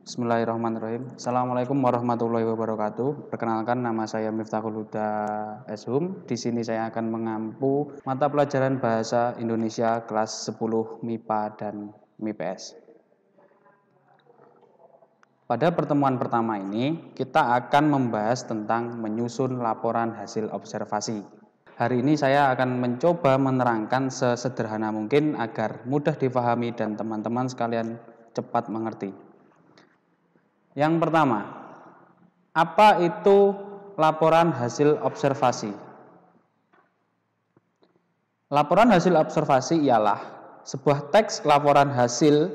Bismillahirrahmanirrahim. Assalamualaikum warahmatullahi wabarakatuh. Perkenalkan, nama saya Miftahul Huda Eshum. Di sini saya akan mengampu mata pelajaran Bahasa Indonesia kelas 10 MIPA dan MIPS. Pada pertemuan pertama ini, kita akan membahas tentang menyusun laporan hasil observasi. Hari ini saya akan mencoba menerangkan sesederhana mungkin agar mudah dipahami dan teman-teman sekalian cepat mengerti. Yang pertama, apa itu laporan hasil observasi? Laporan hasil observasi ialah sebuah teks laporan hasil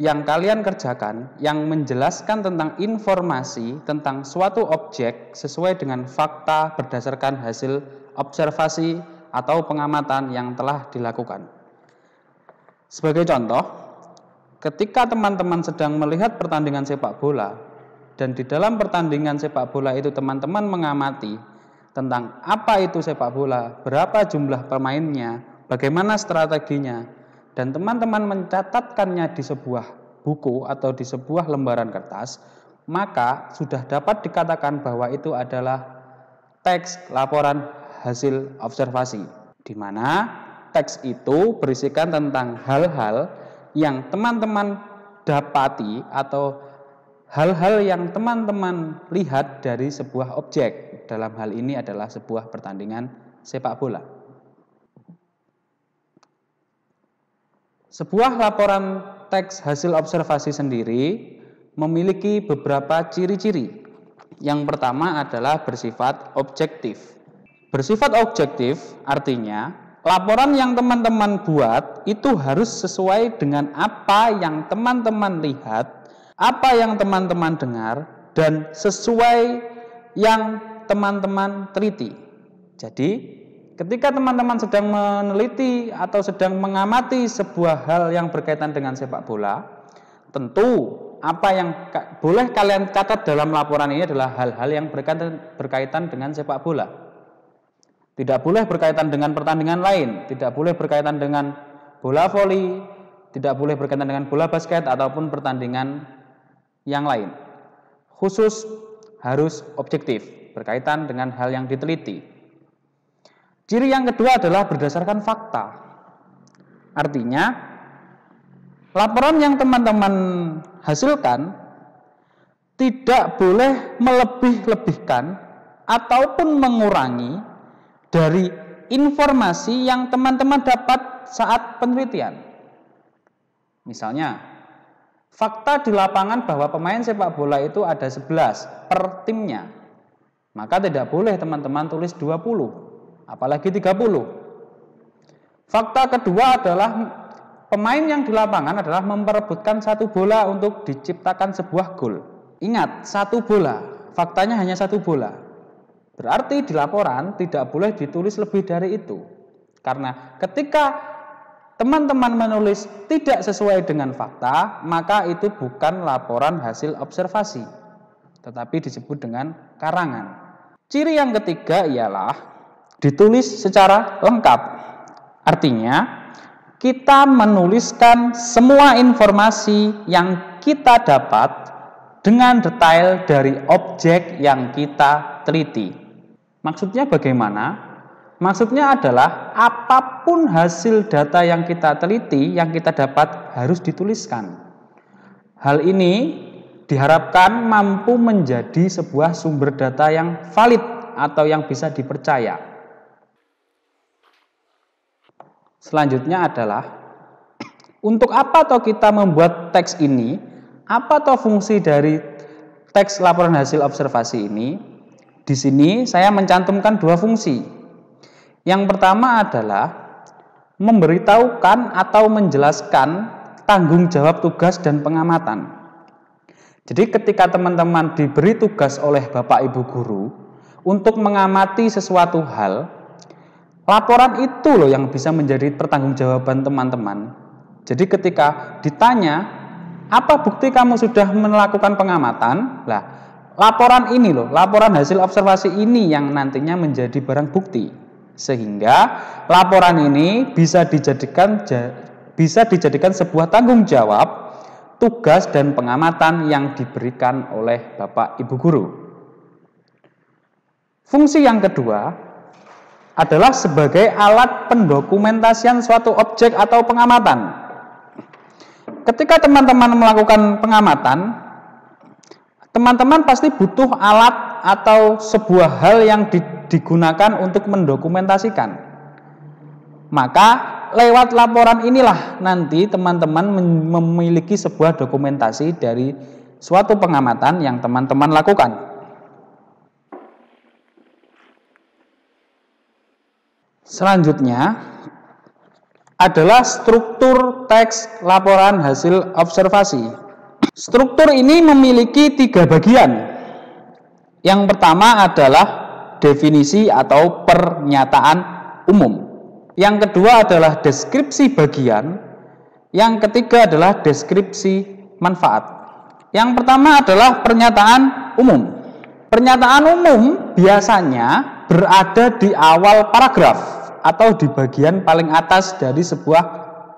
yang kalian kerjakan yang menjelaskan tentang informasi tentang suatu objek sesuai dengan fakta berdasarkan hasil observasi atau pengamatan yang telah dilakukan. Sebagai contoh, ketika teman-teman sedang melihat pertandingan sepak bola dan di dalam pertandingan sepak bola itu teman-teman mengamati tentang apa itu sepak bola, berapa jumlah pemainnya, bagaimana strateginya, dan teman-teman mencatatkannya di sebuah buku atau di sebuah lembaran kertas, maka sudah dapat dikatakan bahwa itu adalah teks laporan hasil observasi, di mana teks itu berisikan tentang hal-hal yang teman-teman dapati atau hal-hal yang teman-teman lihat dari sebuah objek. Dalam hal ini adalah sebuah pertandingan sepak bola. Sebuah laporan teks hasil observasi sendiri memiliki beberapa ciri-ciri. Yang pertama adalah bersifat objektif. Bersifat objektif artinya laporan yang teman-teman buat itu harus sesuai dengan apa yang teman-teman lihat, apa yang teman-teman dengar, dan sesuai yang teman-teman teliti. Jadi, ketika teman-teman sedang meneliti atau sedang mengamati sebuah hal yang berkaitan dengan sepak bola, tentu apa yang boleh kalian catat dalam laporan ini adalah hal-hal yang berkaitan dengan sepak bola. Tidak boleh berkaitan dengan pertandingan lain, tidak boleh berkaitan dengan bola voli, tidak boleh berkaitan dengan bola basket ataupun pertandingan yang lain. Khusus harus objektif, berkaitan dengan hal yang diteliti. Ciri yang kedua adalah berdasarkan fakta. Artinya, laporan yang teman-teman hasilkan tidak boleh melebih-lebihkan ataupun mengurangi dari informasi yang teman-teman dapat saat penelitian. Misalnya, fakta di lapangan bahwa pemain sepak bola itu ada 11 per timnya. Maka tidak boleh teman-teman tulis 20, apalagi 30. Fakta kedua adalah pemain yang di lapangan adalah memperebutkan satu bola untuk diciptakan sebuah gol. Ingat, satu bola, faktanya hanya satu bola. Berarti di laporan tidak boleh ditulis lebih dari itu. Karena ketika teman-teman menulis tidak sesuai dengan fakta, maka itu bukan laporan hasil observasi, tetapi disebut dengan karangan. Ciri yang ketiga ialah ditulis secara lengkap. Artinya, kita menuliskan semua informasi yang kita dapat dengan detail dari objek yang kita teliti. Maksudnya bagaimana? Maksudnya adalah apapun hasil data yang kita teliti, yang kita dapat harus dituliskan. Hal ini diharapkan mampu menjadi sebuah sumber data yang valid atau yang bisa dipercaya. Selanjutnya adalah untuk apa toh kita membuat teks ini? Apa toh fungsi dari teks laporan hasil observasi ini? Di sini saya mencantumkan dua fungsi. Yang pertama adalah memberitahukan atau menjelaskan tanggung jawab tugas dan pengamatan. Jadi ketika teman-teman diberi tugas oleh Bapak Ibu Guru untuk mengamati sesuatu hal, laporan itu loh yang bisa menjadi pertanggungjawaban teman-teman. Jadi ketika ditanya, apa bukti kamu sudah melakukan pengamatan? Lah, laporan ini loh, laporan hasil observasi ini yang nantinya menjadi barang bukti. Sehingga laporan ini bisa dijadikan sebuah tanggung jawab tugas dan pengamatan yang diberikan oleh Bapak Ibu Guru. Fungsi yang kedua adalah sebagai alat pendokumentasian suatu objek atau pengamatan. Ketika teman-teman melakukan pengamatan, teman-teman pasti butuh alat atau sebuah hal yang digunakan untuk mendokumentasikan. Maka lewat laporan inilah nanti teman-teman memiliki sebuah dokumentasi dari suatu pengamatan yang teman-teman lakukan. Selanjutnya adalah struktur teks laporan hasil observasi. Struktur ini memiliki 3 bagian. Yang pertama adalah definisi atau pernyataan umum. Yang kedua adalah deskripsi bagian. Yang ketiga adalah deskripsi manfaat. Yang pertama adalah pernyataan umum. Pernyataan umum biasanya berada di awal paragraf atau di bagian paling atas dari sebuah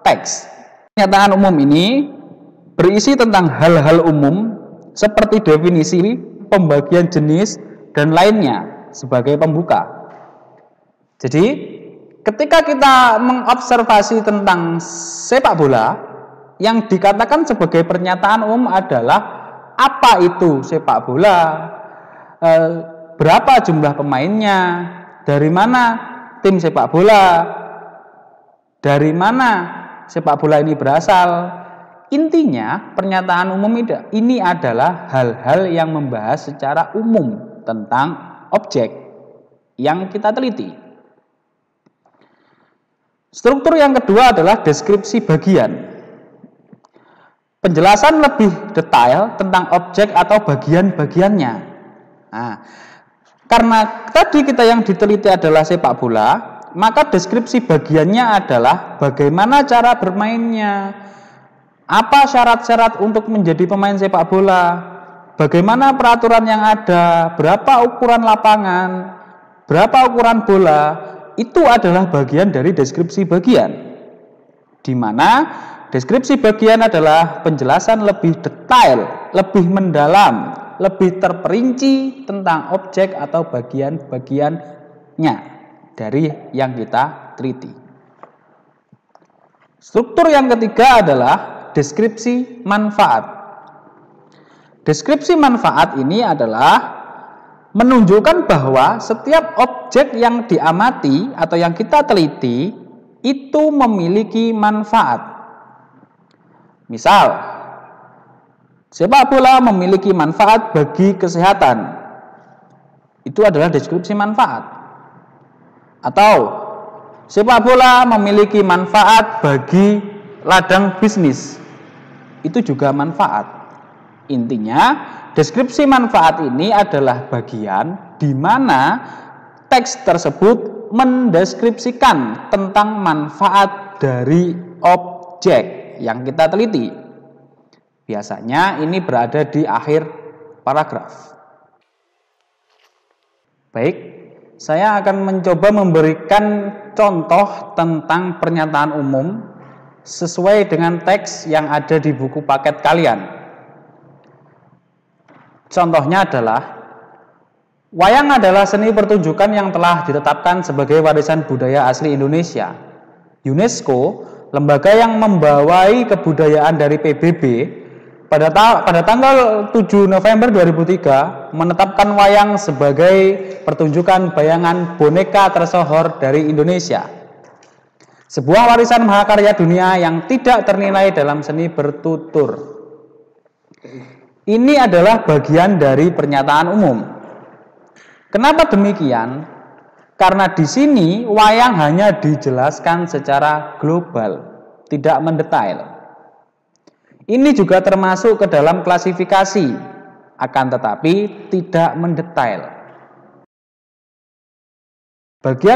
teks. Pernyataan umum ini berisi tentang hal-hal umum seperti definisi, pembagian jenis, dan lainnya sebagai pembuka. Jadi, ketika kita mengobservasi tentang sepak bola, yang dikatakan sebagai pernyataan umum adalah apa itu sepak bola, berapa jumlah pemainnya, dari mana tim sepak bola, dari mana sepak bola ini berasal. Intinya pernyataan umum ini adalah hal-hal yang membahas secara umum tentang objek yang kita teliti. Struktur yang kedua adalah deskripsi bagian. Penjelasan lebih detail tentang objek atau bagian-bagiannya. Nah, karena tadi kita yang diteliti adalah sepak bola, maka deskripsi bagiannya adalah bagaimana cara bermainnya, apa syarat-syarat untuk menjadi pemain sepak bola, bagaimana peraturan yang ada, berapa ukuran lapangan, berapa ukuran bola, itu adalah bagian dari deskripsi bagian. Di mana deskripsi bagian adalah penjelasan lebih detail, lebih mendalam, lebih terperinci tentang objek atau bagian-bagiannya dari yang kita teliti. Struktur yang ketiga adalah deskripsi manfaat. Deskripsi manfaat ini adalah menunjukkan bahwa setiap objek yang diamati atau yang kita teliti itu memiliki manfaat. Misal, sepak bola memiliki manfaat bagi kesehatan. Itu adalah deskripsi manfaat. Atau sepak bola memiliki manfaat bagi ladang bisnis. Itu juga manfaat. Intinya, deskripsi manfaat ini adalah bagian di mana teks tersebut mendeskripsikan tentang manfaat dari objek yang kita teliti. Biasanya ini berada di akhir paragraf. Baik, saya akan mencoba memberikan contoh tentang pernyataan umum sesuai dengan teks yang ada di buku paket kalian. Contohnya adalah, wayang adalah seni pertunjukan yang telah ditetapkan sebagai warisan budaya asli Indonesia. UNESCO, lembaga yang membawai kebudayaan dari PBB, pada tanggal 7 November 2003 menetapkan wayang sebagai pertunjukan bayangan boneka tersohor dari Indonesia. Sebuah warisan mahakarya dunia yang tidak ternilai dalam seni bertutur. Ini adalah bagian dari pernyataan umum. Kenapa demikian? Karena di sini wayang hanya dijelaskan secara global, tidak mendetail. Ini juga termasuk ke dalam klasifikasi, akan tetapi tidak mendetail. Bagian